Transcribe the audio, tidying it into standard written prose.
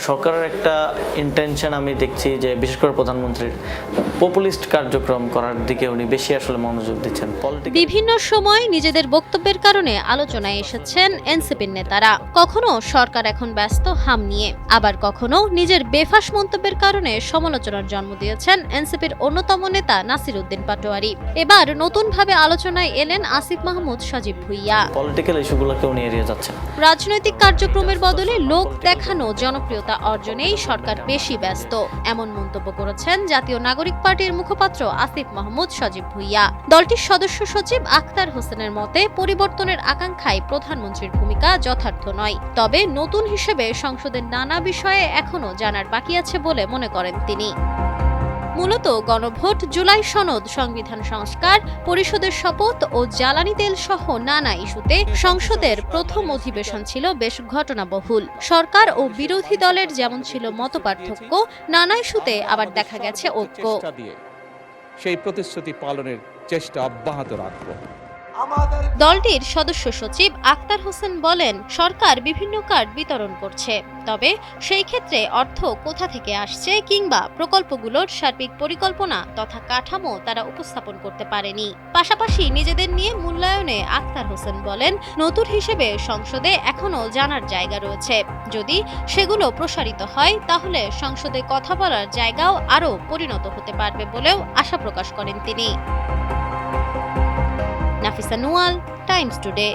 সরকারের একটা ইন্টেনশন আমি দেখছি যে বিশেষ করে প্রধানমন্ত্রীর পপুলিস্ট কার্যক্রম করার দিকে উনি বেশি আসলে মনোযোগ দিচ্ছেন। বিভিন্ন সময় নিজেদের বক্তব্যের কারণে আলোচনায় এসেছেন এনসিপির নেতারা। কখনো সরকার এখন ব্যস্ত হাম নিয়ে, আবার কখনো নিজের বেফাঁস মন্তব্যের কারণে সমালোচনার জন্ম দিয়েছেন এনসিপির অন্যতম নেতা নাসির উদ্দিন পাটোয়ারি। এবার নতুনভাবে আলোচনায় এলেন আসিফ মাহমুদ সজীব ভুঁইয়া। পলিটিক্যাল ইস্যুগুলোকে উনি এড়িয়ে যাচ্ছেন। রাজনৈতিক কার্যক্রমের বদলে লোক দেখানো জনপ্রিয়তা অর্জনেই সরকার বেশি ব্যস্ত, এমন মন্তব্য করেছেন জাতীয় নাগরিক পার্টির মুখপাত্র আসিফ মাহমুদ সজীব ভুঁইয়া। দলটির সদস্য সচিব আখতার হোসেনের মতে, পরিবর্তনের আকাঙ্ক্ষায় প্রধানমন্ত্রীর ভূমিকা যথার্থ নয়, তবে নতুন হিসেবে সংসদের নানা বিষয়ে এখনো জানার বাকি আছে বলে মনে করেন তিনি। মূলত গণভোট, জুলাই সনদ, সংবিধান সংস্কার, পরিষদের শপথ ও জ্বালানি তেল সহ নানা ইস্যুতে সংসদের প্রথম অধিবেশন ছিল বেশ ঘটনাবহুল। সরকার ও বিরোধী দলের যেমন ছিল মতপার্থক্য, নানা ইস্যুতে আবার দেখা গেছে ঐক্য। সেই প্রতিশ্রুতি পালনের চেষ্টা অব্যাহত রাখব। দলটির সদস্য সচিব আখতার হোসেন বলেন, সরকার বিভিন্ন কার্ড বিতরণ করছে, তবে সেই ক্ষেত্রে অর্থ কোথা থেকে আসছে কিংবা প্রকল্পগুলোর সার্বিক পরিকল্পনা তথা কাঠামো তারা উপস্থাপন করতে পারেনি। পাশাপাশি নিজেদের নিয়ে মূল্যায়নে আখতার হোসেন বলেন, নতুন হিসেবে সংসদে এখনো জানার জায়গা রয়েছে। যদি সেগুলো প্রসারিত হয় তাহলে সংসদে কথা বলার জায়গাও আরও পরিণত হতে পারবে বলেও আশা প্রকাশ করেন তিনি। Nafisa Nuwal, Times today.